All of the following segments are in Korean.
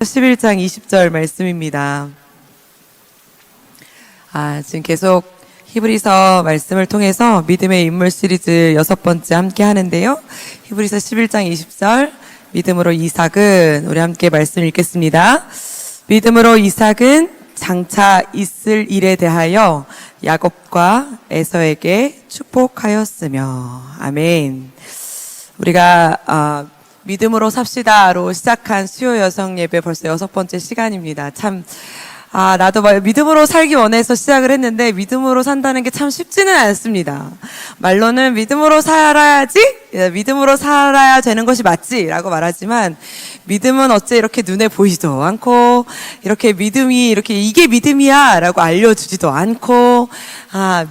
11장 20절 말씀입니다. 지금 계속 히브리서 말씀을 통해서 믿음의 인물 시리즈 6번째 함께 하는데요. 히브리서 11장 20절 믿음으로 이삭은, 우리 함께 말씀 읽겠습니다. 믿음으로 이삭은 장차 있을 일에 대하여 야곱과 에서에게 축복하였으며. 아멘. 우리가 믿음으로 삽시다로 시작한 수요 여성 예배 벌써 6번째 시간입니다. 참, 나도 믿음으로 살기 원해서 시작을 했는데 믿음으로 산다는 게 참 쉽지는 않습니다. 말로는 믿음으로 살아야지, 믿음으로 살아야 되는 것이 맞지라고 말하지만 믿음은 어째 이렇게 눈에 보이지도 않고 이렇게 믿음이 이렇게 이게 믿음이야라고 알려주지도 않고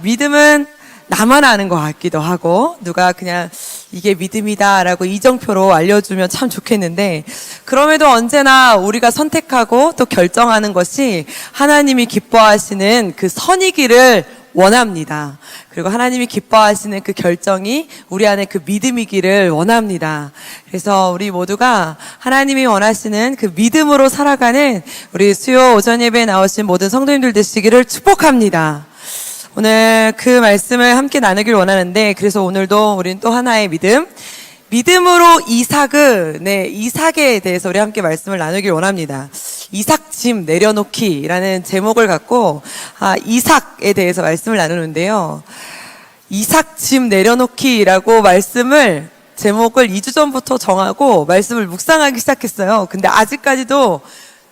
믿음은 나만 아는 것 같기도 하고 누가 그냥 이게 믿음이다라고 이정표로 알려주면 참 좋겠는데, 그럼에도 언제나 우리가 선택하고 또 결정하는 것이 하나님이 기뻐하시는 그 선이기를 원합니다. 그리고 하나님이 기뻐하시는 그 결정이 우리 안에 그 믿음이기를 원합니다. 그래서 우리 모두가 하나님이 원하시는 그 믿음으로 살아가는 우리 수요 오전 예배에 나오신 모든 성도님들 되시기를 축복합니다. 오늘 그 말씀을 함께 나누길 원하는데, 그래서 오늘도 우리는 또 하나의 믿음으로 이삭은, 이삭에 대해서 우리 함께 말씀을 나누길 원합니다. 이삭 짐 내려놓기라는 제목을 갖고 이삭에 대해서 말씀을 나누는데요. 이삭 짐 내려놓기라고 제목을 2주 전부터 정하고 말씀을 묵상하기 시작했어요. 근데 아직까지도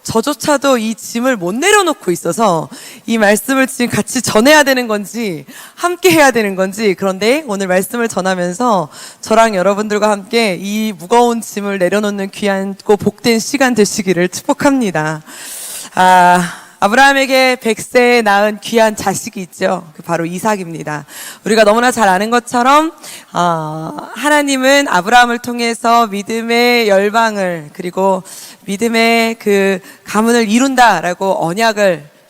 저조차도 이 짐을 못 내려놓고 있어서 이 말씀을 지금 같이 전해야 되는 건지 함께 해야 되는 건지, 그런데 오늘 말씀을 전하면서 저랑 여러분들과 함께 이 무거운 짐을 내려놓는 귀하고 복된 시간 되시기를 축복합니다. 아브라함에게 100세에 낳은 귀한 자식이 있죠. 바로 이삭입니다. 우리가 너무나 잘 아는 것처럼 하나님은 아브라함을 통해서 믿음의 열방을, 그리고 믿음의 그 가문을 이룬다라고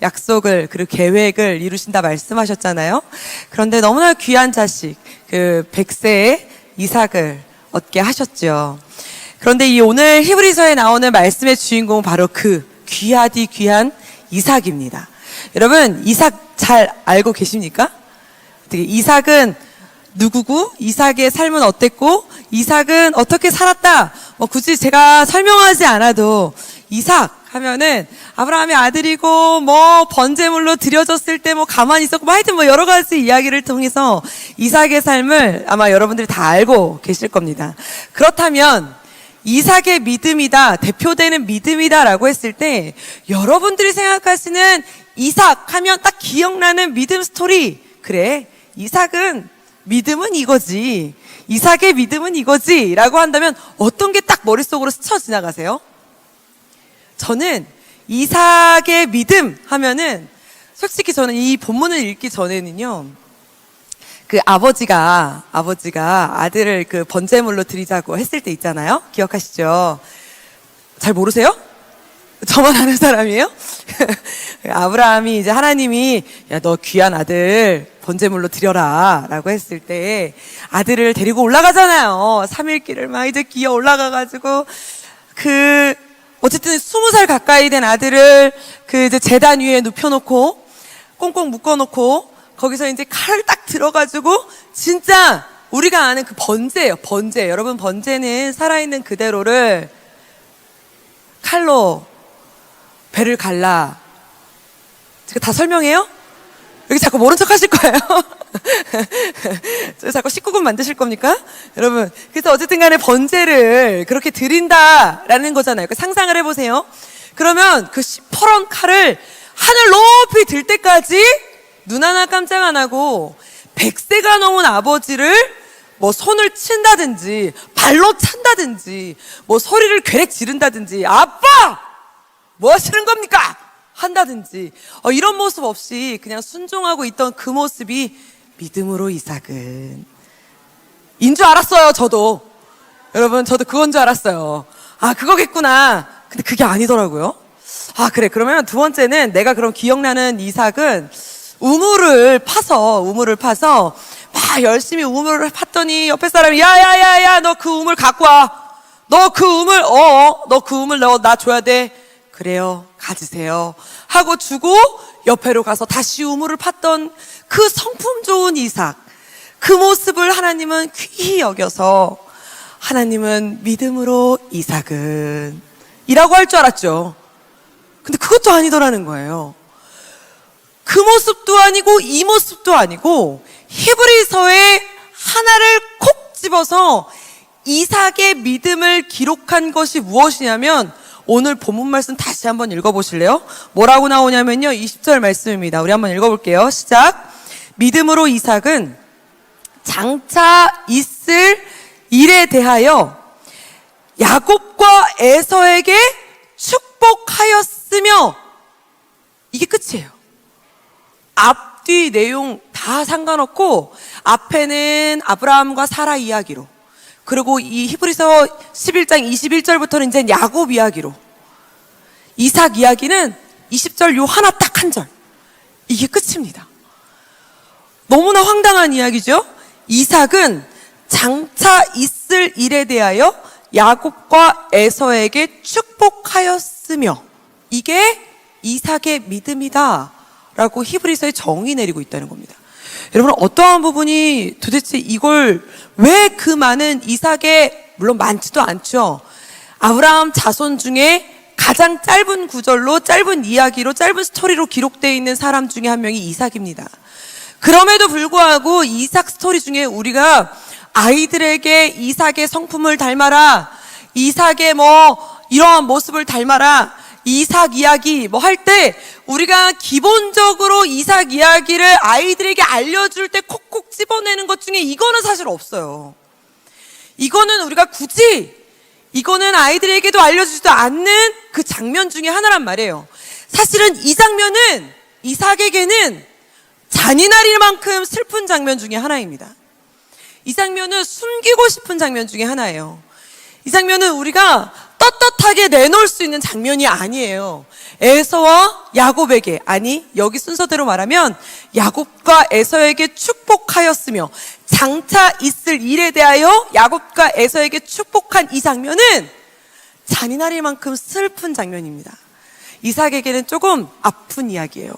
약속을, 그리고 계획을 이루신다 말씀하셨잖아요. 그런데 너무나 귀한 자식, 그 100세의 이삭을 얻게 하셨죠. 그런데 이 오늘 히브리서에 나오는 말씀의 주인공은 바로 그 귀하디 귀한 이삭입니다. 여러분, 이삭 잘 알고 계십니까? 이삭은 누구고, 이삭의 삶은 어땠고, 이삭은 어떻게 살았다, 굳이 제가 설명하지 않아도 이삭 하면은 아브라함의 아들이고 번제물로 드려졌을 때 가만히 있었고 하여튼 여러 가지 이야기를 통해서 이삭의 삶을 아마 여러분들이 다 알고 계실 겁니다. 그렇다면 이삭의 믿음이다, 대표되는 믿음이다라고 했을 때 여러분들이 생각하시는 이삭 하면 딱 기억나는 믿음 스토리, 그래, 믿음은 이거지, 이삭의 믿음은 이거지 라고 한다면 어떤 게 딱 머릿속으로 스쳐 지나가세요? 저는 이삭의 믿음 하면은, 솔직히 저는 이 본문을 읽기 전에는요, 그 아버지가 아들을 그 번제물로 드리자고 했을 때 있잖아요. 기억하시죠? 잘 모르세요? 저만 아는 사람이에요? 아브라함이 이제 하나님이 너 귀한 아들 번제물로 드려라 라고 했을 때 아들을 데리고 올라가잖아요. 3일 길을 막 이제 기어 올라가가지고 어쨌든 20살 가까이 된 아들을 이제 제단 위에 눕혀놓고 꽁꽁 묶어놓고 거기서 이제 칼을 딱 들어가지고, 진짜 우리가 아는 그 번제예요. 번제. 여러분, 번제는 살아있는 그대로를 칼로 배를 갈라. 제가 다 설명해요? 여기 자꾸 모른 척 하실 거예요. 자꾸 19금 만드실 겁니까? 여러분, 그래서 어쨌든 간에 번제를 그렇게 드린다라는 거잖아요. 상상을 해보세요. 그러면 그 시퍼런 칼을 하늘 높이 들 때까지 눈 하나 깜짝 안 하고 100세가 넘은 아버지를 손을 친다든지 발로 찬다든지 소리를 괴렉 지른다든지 아빠! 뭐 하시는 겁니까? 한다든지 이런 모습 없이 그냥 순종하고 있던 그 모습이 믿음으로 이삭은 인 줄 알았어요. 저도, 여러분, 저도 그건 줄 알았어요. 그거겠구나. 근데 그게 아니더라고요. 그래, 그러면 두 번째는, 내가 그럼 기억나는 이삭은 우물을 파서 막 열심히 우물을 팠더니 옆에 사람이 야야야야 너 그 우물 갖고 와. 너 그 우물 너 그 우물 나 줘야 돼. 그래요, 가지세요 하고 주고 옆에로 가서 다시 우물을 팠던 그 성품 좋은 이삭, 그 모습을 하나님은 귀히 여겨서 하나님은 믿음으로 이삭은 이라고 할 줄 알았죠. 근데 그것도 아니더라는 거예요. 그 모습도 아니고 이 모습도 아니고 히브리서의 하나를 콕 집어서 이삭의 믿음을 기록한 것이 무엇이냐면, 오늘 본문 말씀 다시 한번 읽어보실래요? 뭐라고 나오냐면요, 20절 말씀입니다. 우리 한번 읽어볼게요. 시작. 믿음으로 이삭은 장차 있을 일에 대하여 야곱과 에서에게 축복하였으며, 이게 끝이에요. 앞뒤 내용 다 상관없고 앞에는 아브라함과 사라 이야기로, 그리고 이 히브리서 11장 21절부터는 이제 야곱 이야기로, 이삭 이야기는 20절 요 하나 딱 한 절, 이게 끝입니다. 너무나 황당한 이야기죠. 이삭은 장차 있을 일에 대하여 야곱과 에서에게 축복하였으며, 이게 이삭의 믿음이다 라고 히브리서에 정의 내리고 있다는 겁니다. 여러분, 어떠한 부분이 도대체 이걸 왜 그 많은 이삭의, 물론 많지도 않죠, 아브라함 자손 중에 가장 짧은 구절로, 짧은 이야기로, 짧은 스토리로 기록되어 있는 사람 중에 한 명이 이삭입니다. 그럼에도 불구하고 이삭 스토리 중에 우리가 아이들에게 이삭의 성품을 닮아라, 이삭의 이러한 모습을 닮아라, 이삭 이야기 할 때 우리가 기본적으로 이삭 이야기를 아이들에게 알려줄 때 콕콕 집어내는 것 중에 이거는 사실 없어요. 이거는 우리가 굳이, 이거는 아이들에게도 알려주지도 않는 그 장면 중에 하나란 말이에요. 사실은 이 장면은 이삭에게는 잔인할 만큼 슬픈 장면 중에 하나입니다. 이 장면은 숨기고 싶은 장면 중에 하나예요. 이 장면은 우리가 떳떳하게 내놓을 수 있는 장면이 아니에요. 에서와 야곱에게, 아니 여기 순서대로 말하면 야곱과 에서에게 축복하였으며, 장차 있을 일에 대하여 야곱과 에서에게 축복한 이 장면은 잔인할 만큼 슬픈 장면입니다. 이삭에게는 조금 아픈 이야기예요.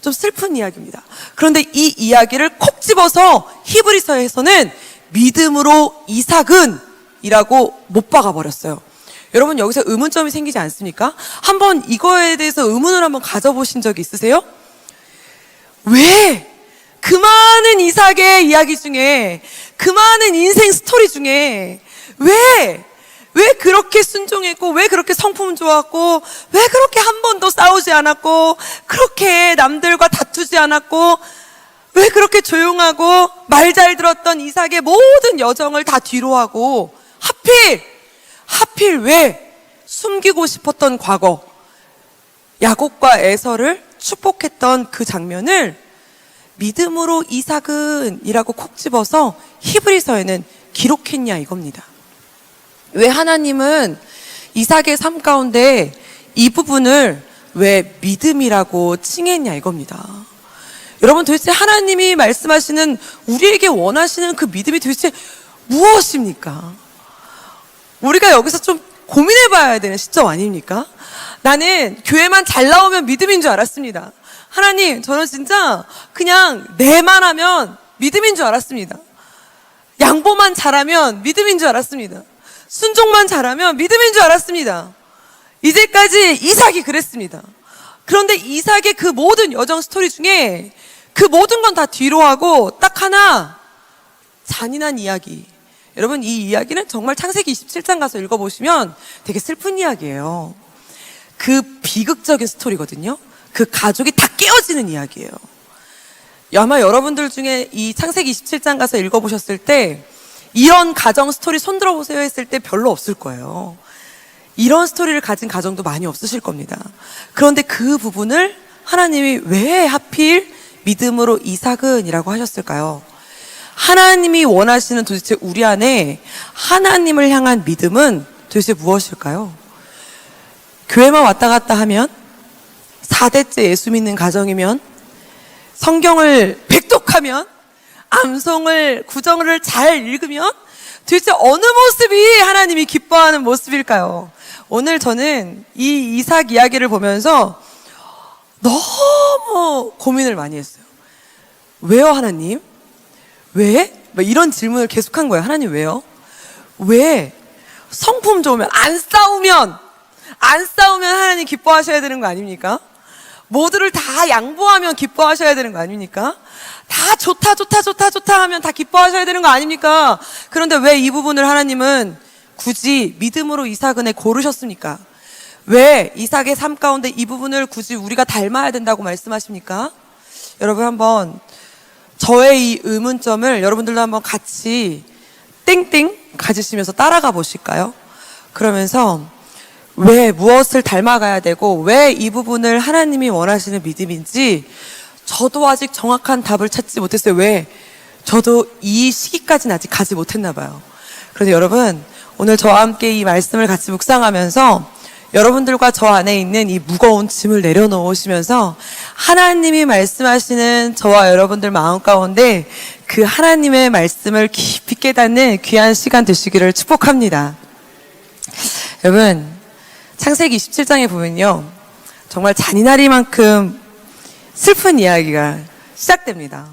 좀 슬픈 이야기입니다. 그런데 이 이야기를 콕 집어서 히브리서에서는 믿음으로 이삭은 이라고 못 박아 버렸어요. 여러분, 여기서 의문점이 생기지 않습니까? 한번 이거에 대해서 의문을 한번 가져보신 적이 있으세요? 왜 그 많은 이삭의 이야기 중에, 그 많은 인생 스토리 중에 왜 그렇게 순종했고, 왜 그렇게 성품 좋았고, 왜 그렇게 한 번도 싸우지 않았고, 그렇게 남들과 다투지 않았고, 왜 그렇게 조용하고 말 잘 들었던 이삭의 모든 여정을 다 뒤로하고 하필 왜 숨기고 싶었던 과거, 야곱과 에서를 축복했던 그 장면을 믿음으로 이삭은 이라고 콕 집어서 히브리서에는 기록했냐 이겁니다. 왜 하나님은 이삭의 삶 가운데 이 부분을 왜 믿음이라고 칭했냐 이겁니다. 여러분, 도대체 하나님이 말씀하시는, 우리에게 원하시는 그 믿음이 도대체 무엇입니까? 우리가 여기서 좀 고민해 봐야 되는 시점 아닙니까? 나는 교회만 잘 나오면 믿음인 줄 알았습니다. 하나님, 저는 진짜 그냥 내만 하면 믿음인 줄 알았습니다. 양보만 잘하면 믿음인 줄 알았습니다. 순종만 잘하면 믿음인 줄 알았습니다. 이제까지 이삭이 그랬습니다. 그런데 이삭의 그 모든 여정 스토리 중에 그 모든 건 다 뒤로 하고 딱 하나, 잔인한 이야기. 여러분, 이 이야기는 정말 창세기 27장 가서 읽어보시면 되게 슬픈 이야기예요. 그 비극적인 스토리거든요. 그 가족이 다 깨어지는 이야기예요. 아마 여러분들 중에 이 창세기 27장 가서 읽어보셨을 때 이런 가정 스토리 손들어 보세요 했을 때 별로 없을 거예요. 이런 스토리를 가진 가정도 많이 없으실 겁니다. 그런데 그 부분을 하나님이 왜 하필 믿음으로 이삭은 이라고 하셨을까요? 하나님이 원하시는 도대체 우리 안에 하나님을 향한 믿음은 도대체 무엇일까요? 교회만 왔다 갔다 하면, 4대째 예수 믿는 가정이면, 성경을 백독하면, 암송을, 구절을 잘 읽으면 도대체 어느 모습이 하나님이 기뻐하는 모습일까요? 오늘 저는 이 이삭 이야기를 보면서 너무 고민을 많이 했어요. 왜요, 하나님? 왜? 막 이런 질문을 계속한 거예요. 하나님 왜요? 왜? 성품 좋으면, 안 싸우면 하나님 기뻐하셔야 되는 거 아닙니까? 모두를 다 양보하면 기뻐하셔야 되는 거 아닙니까? 다 좋다 하면 다 기뻐하셔야 되는 거 아닙니까? 그런데 왜 이 부분을 하나님은 굳이 믿음으로 이삭을 고르셨습니까? 왜 이삭의 삶 가운데 이 부분을 굳이 우리가 닮아야 된다고 말씀하십니까? 여러분 한번 저의 이 의문점을 여러분들도 한번 같이 땡땡 가지시면서 따라가 보실까요? 그러면서 왜 무엇을 닮아가야 되고 왜 이 부분을 하나님이 원하시는 믿음인지 저도 아직 정확한 답을 찾지 못했어요. 왜? 저도 이 시기까지는 아직 가지 못했나 봐요. 그래서 여러분 오늘 저와 함께 이 말씀을 같이 묵상하면서 여러분들과 저 안에 있는 이 무거운 짐을 내려놓으시면서 하나님이 말씀하시는 저와 여러분들 마음 가운데 그 하나님의 말씀을 깊이 깨닫는 귀한 시간 되시기를 축복합니다. 여러분 창세기 27장에 보면요 정말 잔인하리만큼 슬픈 이야기가 시작됩니다.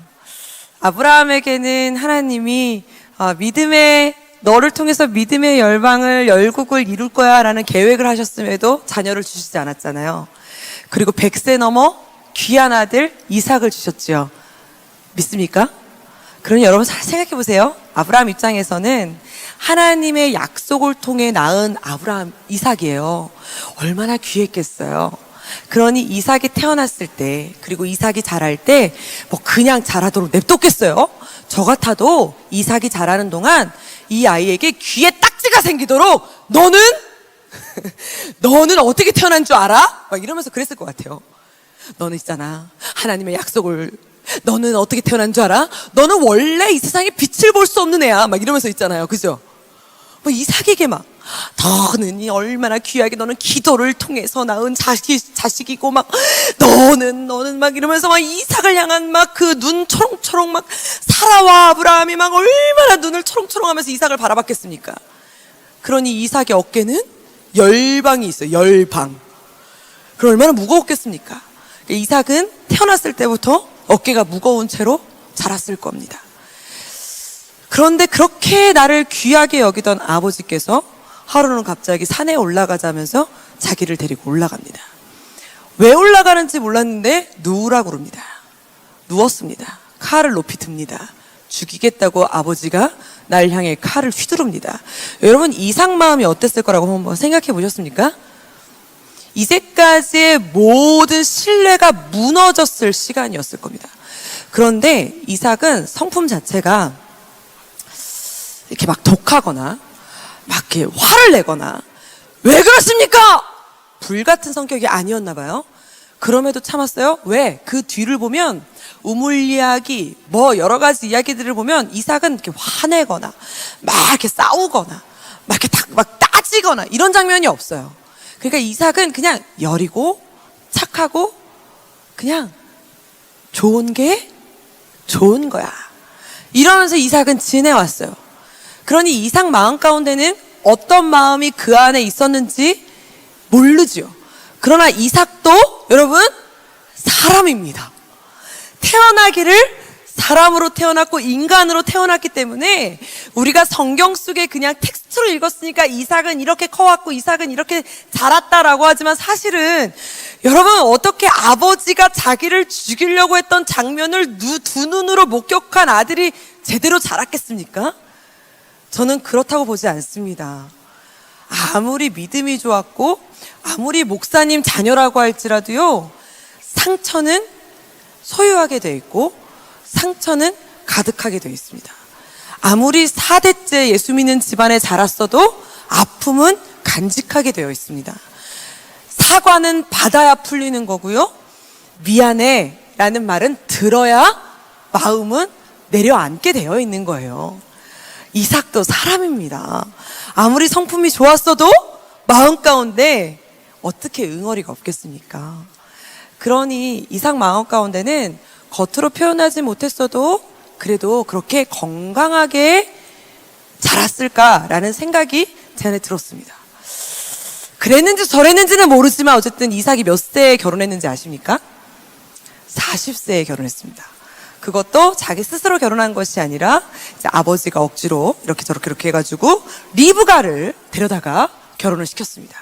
아브라함에게는 하나님이 너를 통해서 믿음의 열국을 이룰 거야 라는 계획을 하셨음에도 자녀를 주시지 않았잖아요. 그리고 100세 넘어 귀한 아들 이삭을 주셨지요. 믿습니까? 그러니 여러분 잘 생각해 보세요. 아브라함 입장에서는 하나님의 약속을 통해 낳은 이삭이에요. 얼마나 귀했겠어요. 그러니 이삭이 태어났을 때 그리고 이삭이 자랄 때 뭐 그냥 자라도록 냅뒀겠어요? 저 같아도 이삭이 자라는 동안 이 아이에게 귀에 딱지가 생기도록 너는 어떻게 태어난 줄 알아? 막 이러면서 그랬을 것 같아요. 너는 있잖아 하나님의 약속을 너는 어떻게 태어난 줄 알아? 너는 원래 이 세상에 빛을 볼 수 없는 애야 막 이러면서 있잖아요. 그죠? 뭐 이삭에게 막 너는 얼마나 귀하게 너는 기도를 통해서 낳은 자식이고 막 너는 막 이러면서 막 이삭을 향한 막 그 눈 초롱초롱 막 사라와 아브라함이 막 얼마나 눈을 초롱초롱하면서 이삭을 바라봤겠습니까? 그러니 이삭의 어깨는 열방이 있어요. 열방. 그럼 얼마나 무거웠겠습니까? 이삭은 태어났을 때부터 어깨가 무거운 채로 자랐을 겁니다. 그런데 그렇게 나를 귀하게 여기던 아버지께서 하루는 갑자기 산에 올라가자면서 자기를 데리고 올라갑니다. 왜 올라가는지 몰랐는데 누우라고 그럽니다. 누웠습니다. 칼을 높이 듭니다. 죽이겠다고 아버지가 날 향해 칼을 휘두릅니다. 여러분 이삭 마음이 어땠을 거라고 한번 생각해 보셨습니까? 이제까지의 모든 신뢰가 무너졌을 시간이었을 겁니다. 그런데 이삭은 성품 자체가 이렇게 막 독하거나 막 이렇게 화를 내거나 왜 그렇습니까? 불같은 성격이 아니었나 봐요. 그럼에도 참았어요. 왜? 그 뒤를 보면 우물 이야기 뭐 여러 가지 이야기들을 보면 이삭은 이렇게 화내거나 막 이렇게 싸우거나 막 이렇게 막 따지거나 이런 장면이 없어요. 그러니까 이삭은 그냥 여리고 착하고 그냥 좋은 게 좋은 거야 이러면서 이삭은 지내왔어요. 그러니 이삭 마음 가운데는 어떤 마음이 그 안에 있었는지 모르지요. 그러나 이삭도 여러분 사람입니다. 태어나기를 사람으로 태어났고 인간으로 태어났기 때문에 우리가 성경 속에 그냥 텍스트로 읽었으니까 이삭은 이렇게 커왔고 이삭은 이렇게 자랐다라고 하지만 사실은 여러분 어떻게 아버지가 자기를 죽이려고 했던 장면을 두 눈으로 목격한 아들이 제대로 자랐겠습니까? 저는 그렇다고 보지 않습니다. 아무리 믿음이 좋았고 아무리 목사님 자녀라고 할지라도요 상처는 소유하게 돼 있고 상처는 가득하게 되어 있습니다. 아무리 4대째 예수 믿는 집안에 자랐어도 아픔은 간직하게 되어 있습니다. 사과는 받아야 풀리는 거고요. 미안해 라는 말은 들어야 마음은 내려앉게 되어 있는 거예요. 이삭도 사람입니다. 아무리 성품이 좋았어도 마음 가운데 어떻게 응어리가 없겠습니까? 그러니 이삭 마음 가운데는 겉으로 표현하지 못했어도 그래도 그렇게 건강하게 자랐을까라는 생각이 제 안에 들었습니다. 그랬는지 저랬는지는 모르지만 어쨌든 이삭이 몇 세에 결혼했는지 아십니까? 40세에 결혼했습니다. 그것도 자기 스스로 결혼한 것이 아니라 이제 아버지가 억지로 이렇게 저렇게 이렇게 해가지고 리브가를 데려다가 결혼을 시켰습니다.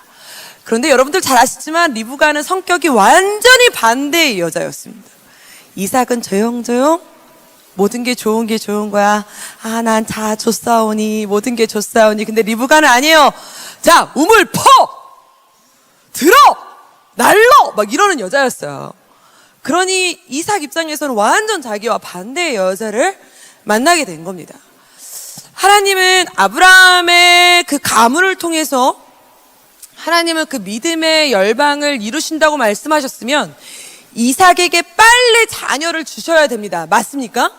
그런데 여러분들 잘 아시지만 리브가는 성격이 완전히 반대의 여자였습니다. 이삭은 조용조용 모든 게 좋은 거야. 아, 난 다 좋사오니 모든 게 좋사오니. 근데 리브가는 아니에요. 자, 우물 퍼! 들어! 날러! 막 이러는 여자였어요. 그러니 이삭 입장에서는 완전 자기와 반대의 여자를 만나게 된 겁니다. 하나님은 아브라함의 그 가문을 통해서 하나님은 그 믿음의 열방을 이루신다고 말씀하셨으면 이삭에게 빨리 자녀를 주셔야 됩니다. 맞습니까?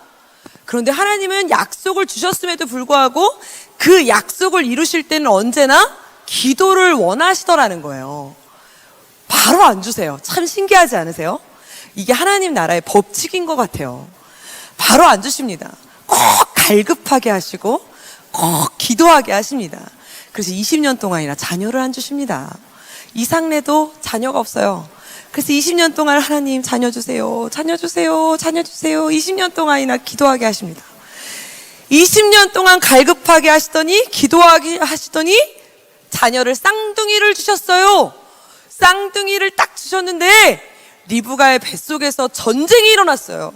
그런데 하나님은 약속을 주셨음에도 불구하고 그 약속을 이루실 때는 언제나 기도를 원하시더라는 거예요. 바로 안 주세요. 참 신기하지 않으세요? 이게 하나님 나라의 법칙인 것 같아요. 바로 안 주십니다. 꼭 갈급하게 하시고 꼭 기도하게 하십니다. 그래서 20년 동안이나 자녀를 안 주십니다. 이삭네도 자녀가 없어요. 그래서 20년 동안 하나님 자녀 주세요. 자녀 주세요. 자녀 주세요. 20년 동안이나 기도하게 하십니다. 20년 동안 갈급하게 하시더니 기도하게 하시더니 자녀를 쌍둥이를 주셨어요. 쌍둥이를 딱 주셨는데 리브가의 뱃속에서 전쟁이 일어났어요.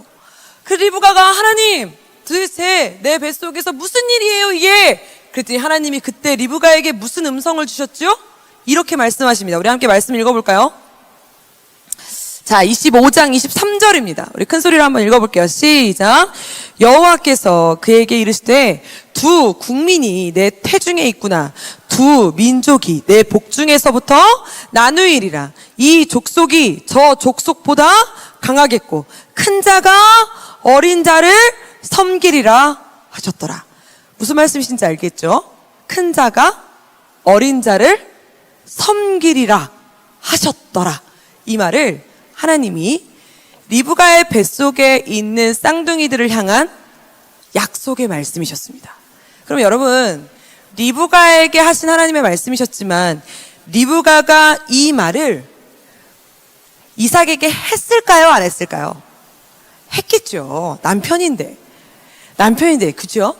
그 리브가가 하나님 도대체 내 뱃속에서 무슨 일이에요 이게? 그랬더니 하나님이 그때 리브가에게 무슨 음성을 주셨죠? 이렇게 말씀하십니다. 우리 함께 말씀 읽어볼까요? 자, 25장 23절입니다. 우리 큰 소리로 한번 읽어볼게요. 시작. 여호와께서 그에게 이르시되 두 국민이 내 태중에 있구나. 두 민족이 내 복중에서부터 나누이리라. 이 족속이 저 족속보다 강하겠고 큰 자가 어린 자를 섬기리라 하셨더라. 무슨 말씀이신지 알겠죠? 큰 자가 어린 자를 섬기리라 하셨더라. 이 말을 하나님이 리브가의 뱃속에 있는 쌍둥이들을 향한 약속의 말씀이셨습니다. 그럼 여러분, 리브가에게 하신 하나님의 말씀이셨지만 리브가가 이 말을 이삭에게 했을까요? 안 했을까요? 했겠죠. 남편인데 그죠?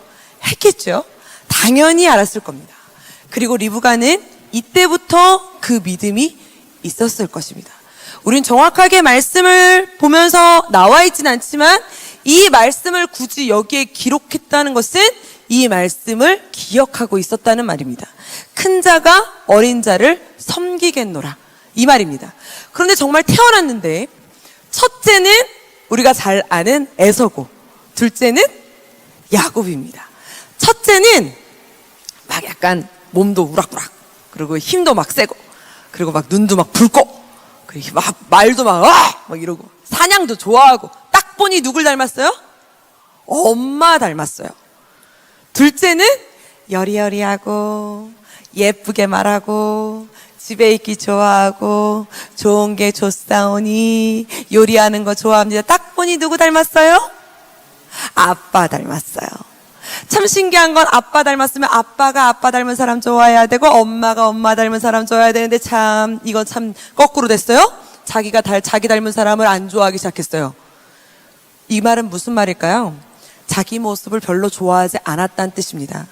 했겠죠. 당연히 알았을 겁니다. 그리고 리브가는 이때부터 그 믿음이 있었을 것입니다. 우린 정확하게 말씀을 보면서 나와 있진 않지만 이 말씀을 굳이 여기에 기록했다는 것은 이 말씀을 기억하고 있었다는 말입니다. 큰 자가 어린 자를 섬기겠노라 이 말입니다. 그런데 정말 태어났는데 첫째는 우리가 잘 아는 에서고 둘째는 야곱입니다. 첫째는 막 약간 몸도 우락부락 그리고 힘도 막 세고 그리고 막 눈도 막 붉고 그리고 막 말도 막 이러고 사냥도 좋아하고 딱 보니 누굴 닮았어요? 엄마 닮았어요. 둘째는 여리여리하고 예쁘게 말하고 집에 있기 좋아하고 좋은 게 좋사오니 요리하는 거 좋아합니다. 딱 보니 누구 닮았어요? 아빠 닮았어요. 참 신기한 건 아빠 닮았으면 아빠가 아빠 닮은 사람 좋아해야 되고 엄마가 엄마 닮은 사람 좋아해야 되는데 참 이건 참 거꾸로 됐어요. 자기 닮은 사람을 안 좋아하기 시작했어요. 이 말은 무슨 말일까요? 자기 모습을 별로 좋아하지 않았다는 뜻입니다.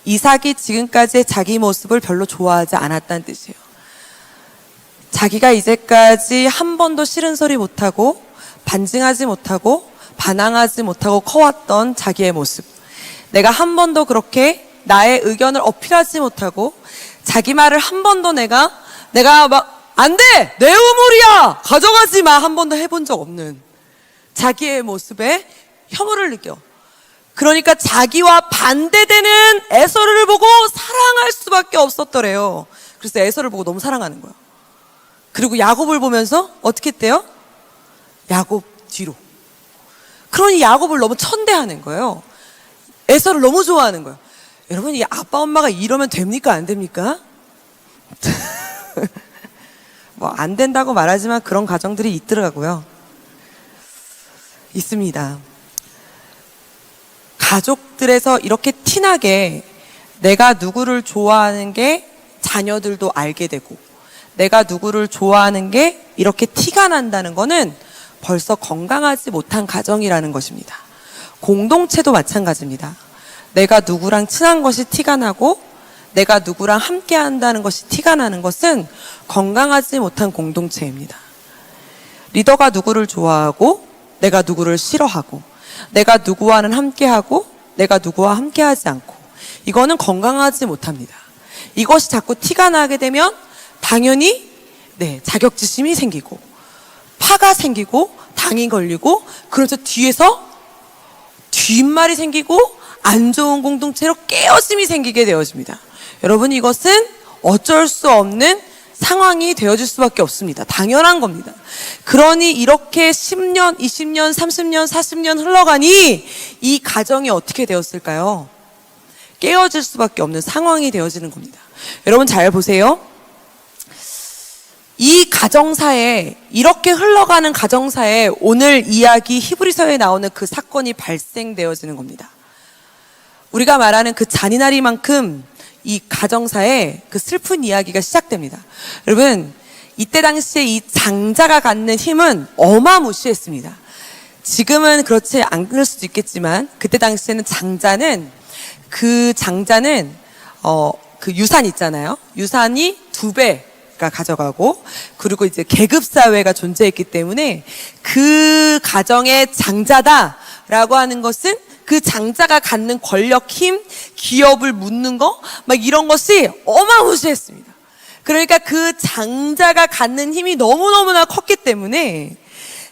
이삭이 지금까지 자기 모습을 별로 좋아하지 않았다는 뜻이에요. 자기가 이제까지 한 번도 싫은 소리 못하고 반증하지 못하고 반항하지 못하고 커왔던 자기의 모습, 내가 한 번도 그렇게 나의 의견을 어필하지 못하고 자기 말을 한 번도 내가 막 안 돼! 내 우물이야! 가져가지 마! 한 번도 해본 적 없는 자기의 모습에 혐오를 느껴. 그러니까 자기와 반대되는 에서를 보고 사랑할 수밖에 없었더래요. 그래서 에서를 보고 너무 사랑하는 거야. 그리고 야곱을 보면서 어떻게 했대요? 야곱 뒤로. 그러니 야곱을 너무 천대하는 거예요. 에서를 너무 좋아하는 거예요. 여러분, 이 아빠 엄마가 이러면 됩니까? 안 됩니까? 뭐 안 된다고 말하지만 그런 가정들이 있더라고요. 있습니다. 가족들에서 이렇게 티나게 내가 누구를 좋아하는 게 자녀들도 알게 되고 내가 누구를 좋아하는 게 이렇게 티가 난다는 거는 벌써 건강하지 못한 가정이라는 것입니다. 공동체도 마찬가지입니다. 내가 누구랑 친한 것이 티가 나고 내가 누구랑 함께 한다는 것이 티가 나는 것은 건강하지 못한 공동체입니다. 리더가 누구를 좋아하고 내가 누구를 싫어하고 내가 누구와는 함께하고 내가 누구와 함께하지 않고 이거는 건강하지 못합니다. 이것이 자꾸 티가 나게 되면 당연히 자격지심이 생기고 파가 생기고 당이 걸리고 그래서 뒤에서 뒷말이 생기고 안 좋은 공동체로 깨어짐이 생기게 되어집니다. 여러분 이것은 어쩔 수 없는 상황이 되어질 수밖에 없습니다. 당연한 겁니다. 그러니 이렇게 10년, 20년, 30년, 40년 흘러가니 이 가정이 어떻게 되었을까요? 깨어질 수밖에 없는 상황이 되어지는 겁니다. 여러분 잘 보세요. 이 가정사에 이렇게 흘러가는 가정사에 오늘 이야기 히브리서에 나오는 그 사건이 발생되어지는 겁니다. 우리가 말하는 그 잔인하리만큼 이 가정사에 그 슬픈 이야기가 시작됩니다. 여러분 이때 당시에 이 장자가 갖는 힘은 어마무시했습니다. 지금은 그렇지 않을 수도 있겠지만 그때 당시에는 그 유산 있잖아요. 유산이 2배가 가져가고 그리고 이제 계급사회가 존재했기 때문에 그 가정의 장자다라고 하는 것은 그 장자가 갖는 권력, 힘, 기업을 묻는 거, 막 이런 것이 어마무시했습니다. 그러니까 그 장자가 갖는 힘이 너무너무나 컸기 때문에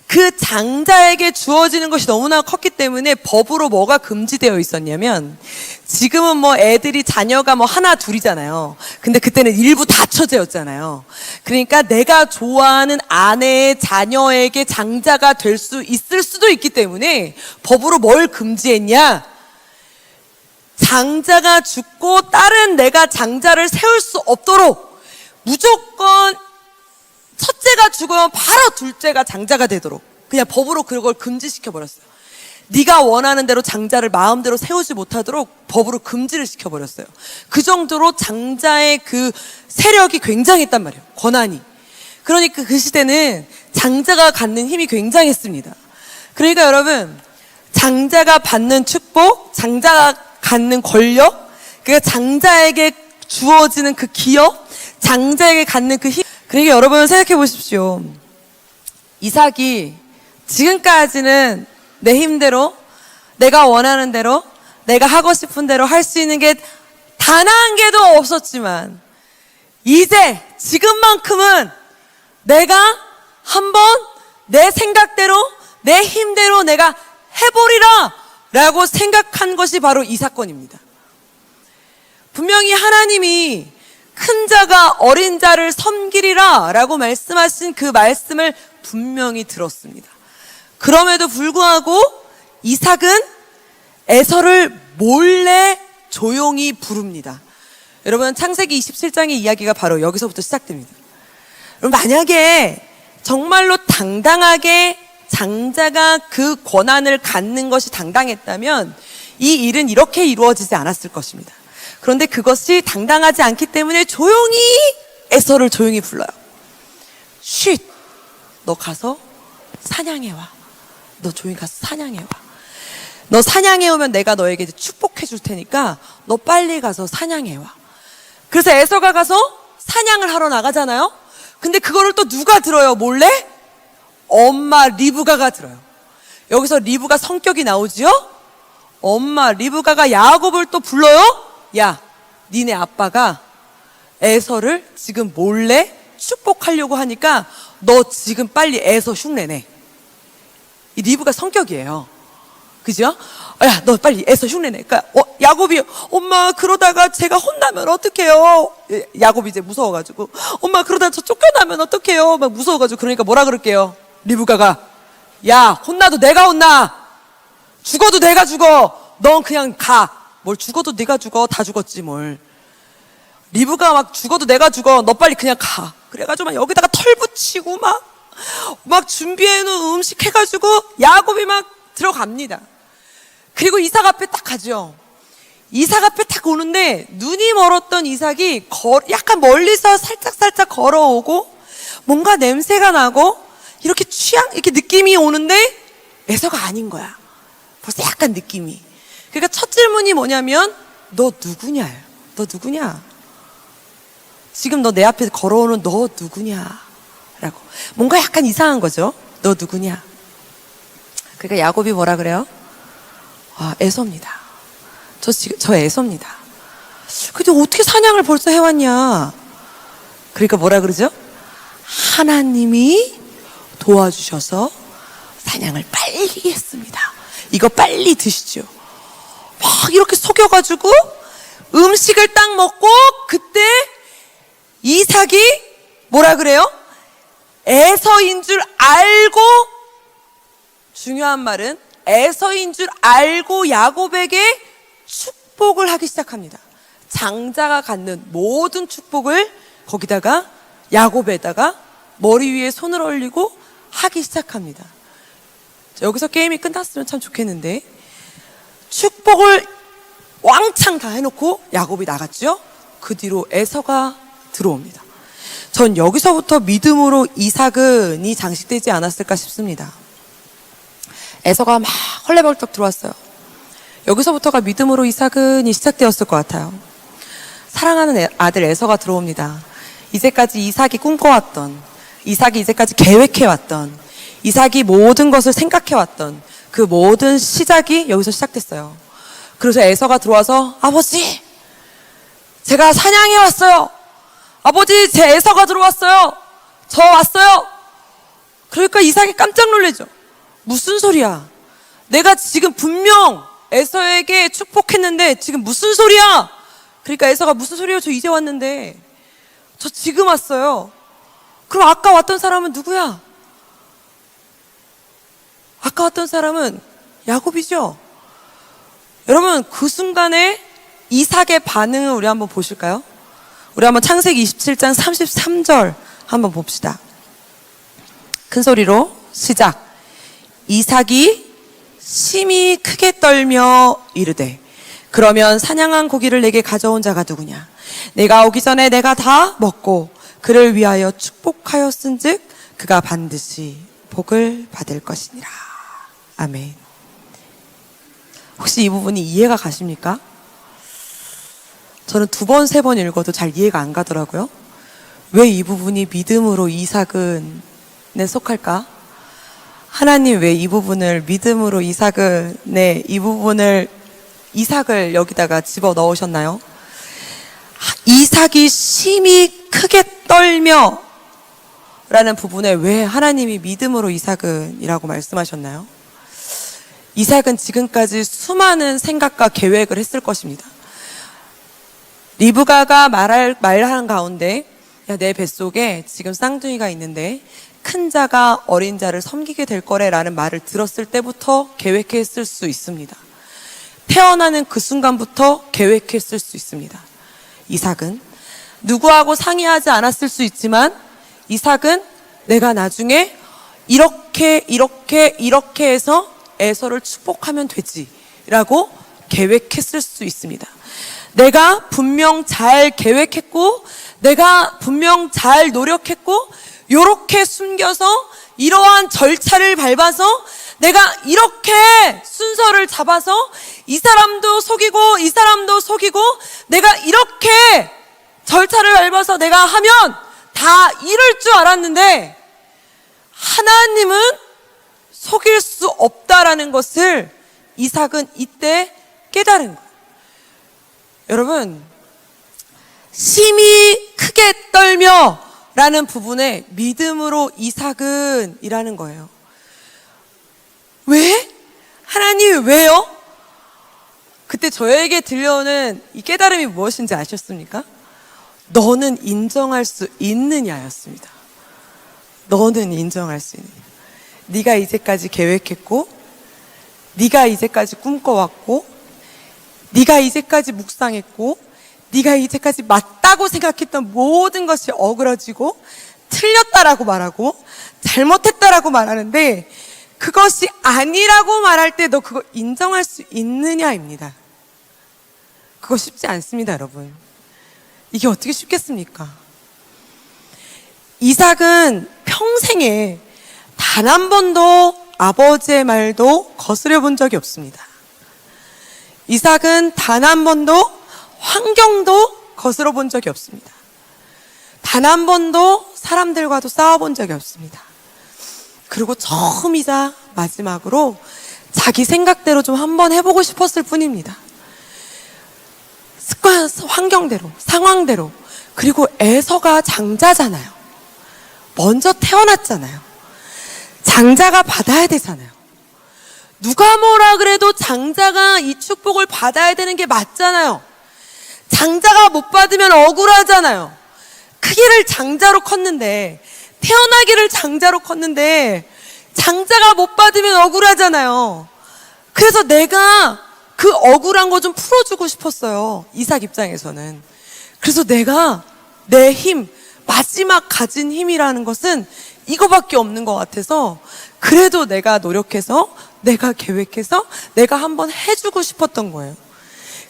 그 장자에게 주어지는 것이 너무나 컸기 때문에 법으로 뭐가 금지되어 있었냐면 지금은 뭐 애들이 자녀가 뭐 하나 둘이잖아요. 근데 그때는 일부 다처제였잖아요. 그러니까 내가 좋아하는 아내의 자녀에게 장자가 될 수 있을 수도 있기 때문에 법으로 뭘 금지했냐? 장자가 죽고 딸은 내가 장자를 세울 수 없도록 무조건 첫째가 죽으면 바로 둘째가 장자가 되도록 그냥 법으로 그걸 금지시켜버렸어요. 네가 원하는 대로 장자를 마음대로 세우지 못하도록 법으로 금지를 시켜버렸어요. 그 정도로 장자의 그 세력이 굉장했단 말이에요. 권한이. 그러니까 그 시대는 장자가 갖는 힘이 굉장했습니다. 그러니까 여러분 장자가 받는 축복, 장자가 갖는 권력, 그러니까 장자에게 주어지는 그 기업, 장자에게 갖는 그 힘. 그러니까 여러분 생각해 보십시오. 이삭이 지금까지는 내 힘대로 내가 원하는 대로 내가 하고 싶은 대로 할 수 있는 게 단 한 개도 없었지만 이제 지금만큼은 내가 한번 내 생각대로 내 힘대로 내가 해보리라 라고 생각한 것이 바로 이 사건입니다. 분명히 하나님이 큰 자가 어린 자를 섬기리라 라고 말씀하신 그 말씀을 분명히 들었습니다. 그럼에도 불구하고 이삭은 에서를 몰래 조용히 부릅니다. 여러분 창세기 27장의 이야기가 바로 여기서부터 시작됩니다. 여러분 만약에 정말로 당당하게 장자가 그 권한을 갖는 것이 당당했다면 이 일은 이렇게 이루어지지 않았을 것입니다. 그런데 그것이 당당하지 않기 때문에 조용히 에서를 조용히 불러요. 쉿! 너 가서 사냥해 와. 너 조용히 가서 사냥해 와. 너 사냥해 오면 내가 너에게 축복해 줄 테니까 너 빨리 가서 사냥해 와. 그래서 에서가 가서 사냥을 하러 나가잖아요. 근데 그거를 또 누가 들어요? 몰래? 엄마 리브가가 들어요. 여기서 리브가 성격이 나오지요? 엄마 리브가가 야곱을 또 불러요? 야, 니네 아빠가 에서를 지금 몰래 축복하려고 하니까 너 지금 빨리 에서 흉내내. 이 리브가 성격이에요. 그죠? 야, 너 빨리 에서 흉내내. 그러니까 야곱이 엄마 그러다가 제가 혼나면 어떡해요? 야곱이 이제 무서워가지고 엄마 그러다 저 쫓겨나면 어떡해요? 막 무서워가지고 그러니까 뭐라 그럴게요? 리브가가 야, 혼나도 내가 혼나. 죽어도 내가 죽어. 넌 그냥 가. 뭘 죽어도 네가 죽어. 다 죽었지 뭘. 리브가 막 죽어도 내가 죽어. 너 빨리 그냥 가. 그래가지고 막 여기다가 털 붙이고 막 준비해놓은 음식 해가지고 야곱이 막 들어갑니다. 그리고 이삭 앞에 딱 가죠. 이삭 앞에 딱 오는데 눈이 멀었던 이삭이 약간 멀리서 살짝 걸어오고 뭔가 냄새가 나고 이렇게 이렇게 느낌이 오는데 에서가 아닌 거야. 벌써 약간 느낌이. 그러니까 첫 질문이 뭐냐면 너 누구냐? 너 누구냐? 지금 너 내 앞에 걸어오는 너 누구냐? 라고. 뭔가 약간 이상한 거죠. 너 누구냐? 그러니까 야곱이 뭐라 그래요? 에서입니다. 저 에서입니다. 근데 어떻게 사냥을 벌써 해왔냐? 그러니까 뭐라 그러죠? 하나님이 도와주셔서 사냥을 빨리 했습니다. 이거 빨리 드시죠. 막 이렇게 속여가지고 음식을 딱 먹고 그때 이삭이 뭐라 그래요? 에서인 줄 알고, 중요한 말은 에서인 줄 알고 야곱에게 축복을 하기 시작합니다. 장자가 갖는 모든 축복을 거기다가 야곱에다가 머리 위에 손을 올리고 하기 시작합니다. 여기서 게임이 끝났으면 참 좋겠는데, 축복을 왕창 다 해놓고 야곱이 나갔죠. 그 뒤로 에서가 들어옵니다. 전 여기서부터 믿음으로 이삭은이 장식되지 않았을까 싶습니다. 에서가 막 헐레벌떡 들어왔어요. 여기서부터가 믿음으로 이삭은이 시작되었을 것 같아요. 사랑하는 아들 에서가 들어옵니다. 이제까지 이삭이 꿈꿔왔던, 이삭이 이제까지 계획해왔던, 이삭이 모든 것을 생각해왔던 그 모든 시작이 여기서 시작됐어요. 그래서 에서가 들어와서 아버지, 제가 사냥해 왔어요. 아버지, 제 에서가 들어왔어요. 저 왔어요. 그러니까 이삭이 깜짝 놀라죠. 무슨 소리야? 내가 지금 분명 에서에게 축복했는데 지금 무슨 소리야? 그러니까 에서가 무슨 소리예요? 저 이제 왔는데. 저 지금 왔어요. 그럼 아까 왔던 사람은 누구야? 아까 왔던 사람은 야곱이죠. 여러분, 그 순간에 이삭의 반응을 우리 한번 보실까요? 우리 한번 창세기 27장 33절 한번 봅시다. 큰 소리로 시작. 이삭이 심히 크게 떨며 이르되 그러면 사냥한 고기를 내게 가져온 자가 누구냐? 내가 오기 전에 내가 다 먹고 그를 위하여 축복하였은즉 그가 반드시 복을 받을 것이니라. 아멘. 혹시 이 부분이 이해가 가십니까? 저는 2번, 3번 읽어도 잘 이해가 안 가더라고요. 왜 이 부분이 믿음으로 이삭은에 속할까? 하나님 왜 이 부분을 믿음으로 이삭은에 이삭을 여기다가 집어 넣으셨나요? 이삭이 심히 크게 떨며 라는 부분에 왜 하나님이 믿음으로 이삭은이라고 말씀하셨나요? 이삭은 지금까지 수많은 생각과 계획을 했을 것입니다. 리브가가 말하는 가운데, 야, 내 뱃속에 지금 쌍둥이가 있는데 큰 자가 어린 자를 섬기게 될 거래라는 말을 들었을 때부터 계획했을 수 있습니다. 태어나는 그 순간부터 계획했을 수 있습니다. 이삭은 누구하고 상의하지 않았을 수 있지만 이삭은 내가 나중에 이렇게 해서 에서를 축복하면 되지 라고 계획했을 수 있습니다. 내가 분명 잘 계획했고 내가 분명 잘 노력했고 요렇게 숨겨서 이러한 절차를 밟아서 내가 이렇게 순서를 잡아서 이 사람도 속이고 이 사람도 속이고 내가 이렇게 절차를 밟아서 내가 하면 다 이룰 줄 알았는데 하나님은 속일 수 없다라는 것을 이삭은 이때 깨달은 거예요. 여러분, 심히 크게 떨며 라는 부분에 믿음으로 이삭은 이라는 거예요. 왜? 하나님 왜요? 그때 저에게 들려오는 이 깨달음이 무엇인지 아셨습니까? 너는 인정할 수 있느냐였습니다. 너는 인정할 수 있느냐. 네가 이제까지 계획했고 네가 이제까지 꿈꿔왔고 네가 이제까지 묵상했고 네가 이제까지 맞다고 생각했던 모든 것이 어그러지고 틀렸다라고 말하고 잘못했다라고 말하는데 그것이 아니라고 말할 때 너 그거 인정할 수 있느냐입니다. 그거 쉽지 않습니다, 여러분. 이게 어떻게 쉽겠습니까? 이삭은 평생에 단 한 번도 아버지의 말도 거스려 본 적이 없습니다. 이삭은 단 한 번도 환경도 거스러 본 적이 없습니다. 단 한 번도 사람들과도 싸워본 적이 없습니다. 그리고 처음이자 마지막으로 자기 생각대로 좀 한번 해보고 싶었을 뿐입니다. 습관, 환경대로, 상황대로. 그리고 에서가 장자잖아요. 먼저 태어났잖아요. 장자가 받아야 되잖아요. 누가 뭐라 그래도 장자가 이 축복을 받아야 되는 게 맞잖아요. 장자가 못 받으면 억울하잖아요. 크기를 장자로 컸는데, 태어나기를 장자로 컸는데 장자가 못 받으면 억울하잖아요. 그래서 내가 그 억울한 거 좀 풀어주고 싶었어요, 이삭 입장에서는. 그래서 내가 내 힘, 마지막 가진 힘이라는 것은 이거밖에 없는 것 같아서, 그래도 내가 노력해서, 내가 계획해서, 내가 한번 해주고 싶었던 거예요.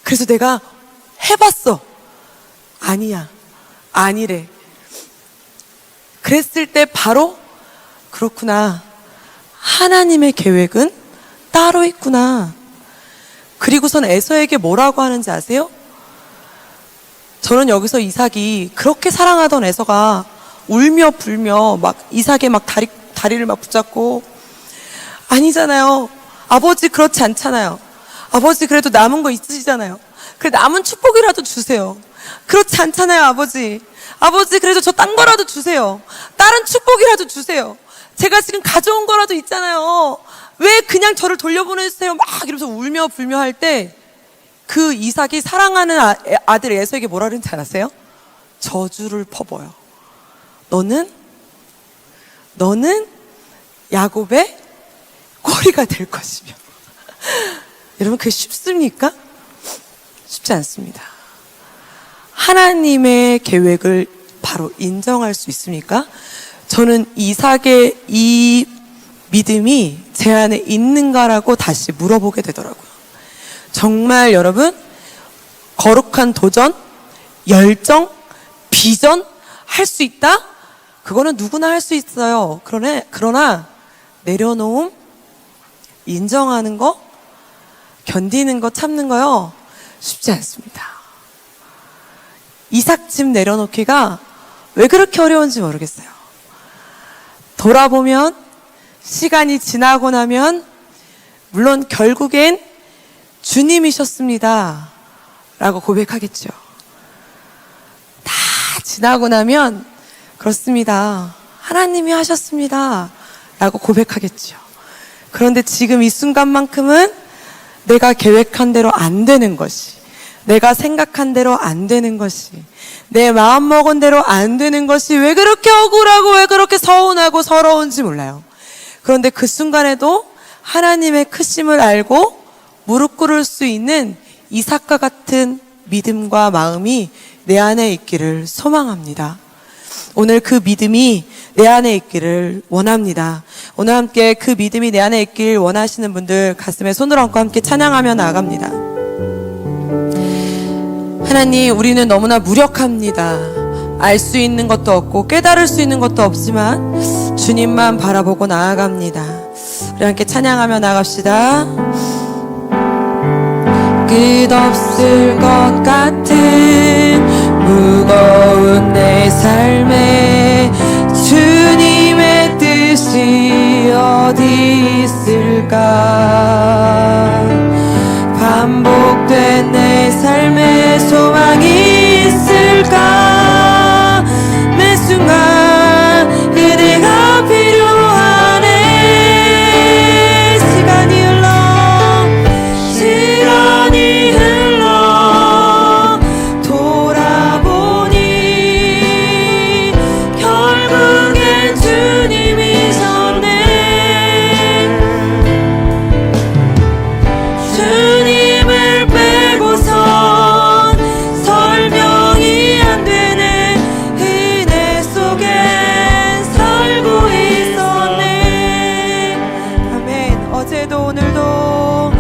그래서 내가 해봤어. 아니야, 아니래. 그랬을 때 바로, 그렇구나, 하나님의 계획은 따로 있구나. 그리고선 에서에게 뭐라고 하는지 아세요? 저는 여기서 이삭이 그렇게 사랑하던 에서가 울며 불며 막 이삭의 막 다리를 막 붙잡고, 아니잖아요. 아버지 그렇지 않잖아요. 아버지 그래도 남은 거 있으시잖아요. 그래 남은 축복이라도 주세요. 그렇지 않잖아요, 아버지. 아버지 그래도 저 딴 거라도 주세요. 다른 축복이라도 주세요. 제가 지금 가져온 거라도 있잖아요. 왜 그냥 저를 돌려보내주세요. 막 이러면서 울며 불며 할 때 그 이삭이 사랑하는 아들 에서에게 뭐라 그러는지 아세요? 저주를 퍼버요. 너는 야곱의 꼬리가 될 것이며. 여러분, 그게 쉽습니까? 쉽지 않습니다. 하나님의 계획을 바로 인정할 수 있습니까? 저는 이삭의 이 믿음이 제 안에 있는가라고 다시 물어보게 되더라고요. 정말 여러분, 거룩한 도전, 열정, 비전 할 수 있다? 그거는 누구나 할 수 있어요. 그러나 내려놓음, 인정하는 거, 견디는 거, 참는 거요, 쉽지 않습니다. 이삭집 내려놓기가 왜 그렇게 어려운지 모르겠어요. 돌아보면, 시간이 지나고 나면, 물론 결국엔 주님이셨습니다 라고 고백하겠죠. 다 지나고 나면 그렇습니다, 하나님이 하셨습니다 라고 고백하겠죠. 그런데 지금 이 순간만큼은 내가 계획한 대로 안 되는 것이, 내가 생각한 대로 안 되는 것이, 내 마음 먹은 대로 안 되는 것이 왜 그렇게 억울하고 왜 그렇게 서운하고 서러운지 몰라요. 그런데 그 순간에도 하나님의 크심을 알고 무릎 꿇을 수 있는 이삭과 같은 믿음과 마음이 내 안에 있기를 소망합니다. 오늘 그 믿음이 내 안에 있기를 원합니다. 오늘 함께 그 믿음이 내 안에 있길 원하시는 분들 가슴에 손을 얹고 함께 찬양하며 나아갑니다. 하나님, 우리는 너무나 무력합니다. 알 수 있는 것도 없고 깨달을 수 있는 것도 없지만 주님만 바라보고 나아갑니다. 우리 함께 찬양하며 나갑시다. 끝없을 것 같은 무거운 내 삶에 주님의 뜻이 어디 있을까? 반복된 내 삶에 소망이 있을까? 매 순간 은혜가 필요하네. 시간이 흘러 돌아보니 결국엔 주님이셨네. 주님을 빼고선 설명이 안 되네. 은혜 속에 살고 있었네. 아멘. 어제도 오늘도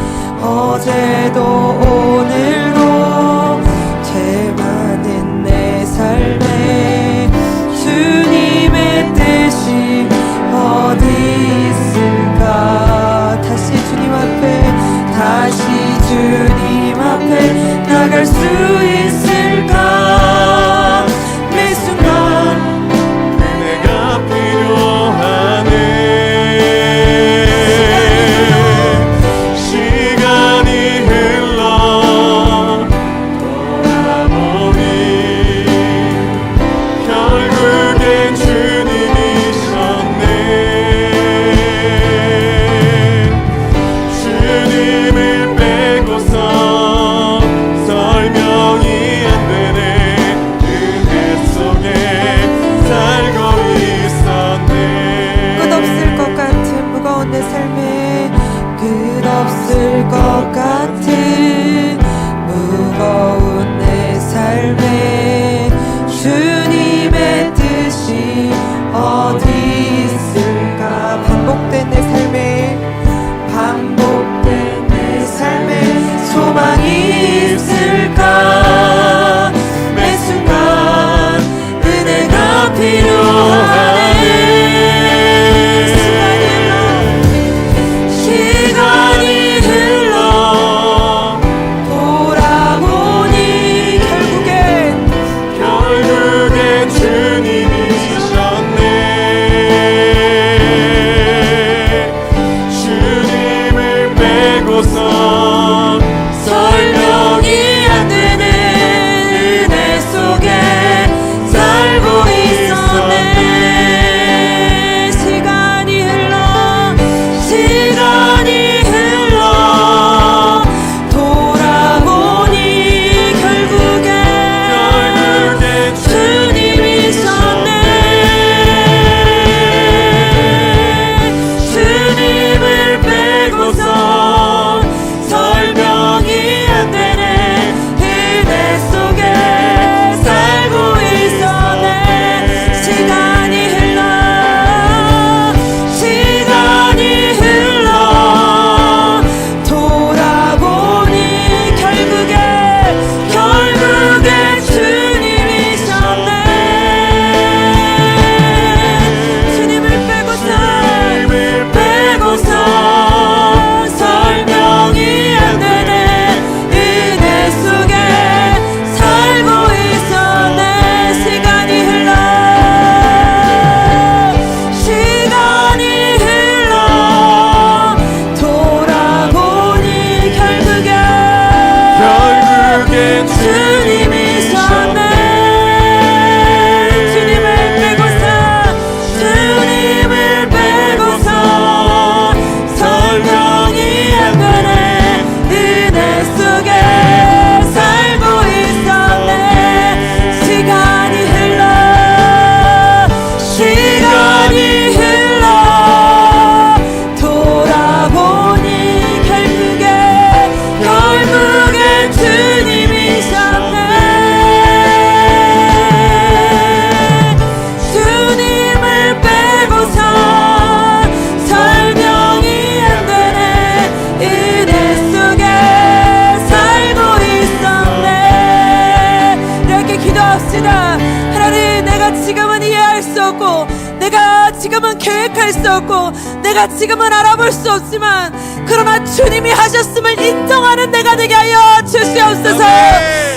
생각할 수 없고 내가 지금은 알아볼 수 없지만 그러나 주님이 하셨음을 인정하는 내가 되게 하여 주시옵소서.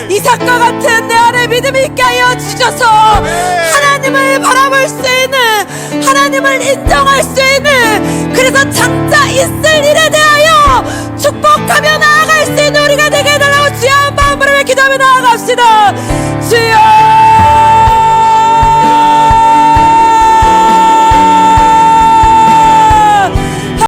이삭과 같은 내 안에 믿음이 있게 하여 주셔서 하나님을 바라볼 수 있는, 하나님을 인정할 수 있는, 그래서 장차 있을 일에 대하여 축복하며 나아갈 수 있는 우리가 되게 해달라고 주여 한 마음으로 기도하며 나아갑시다. 주여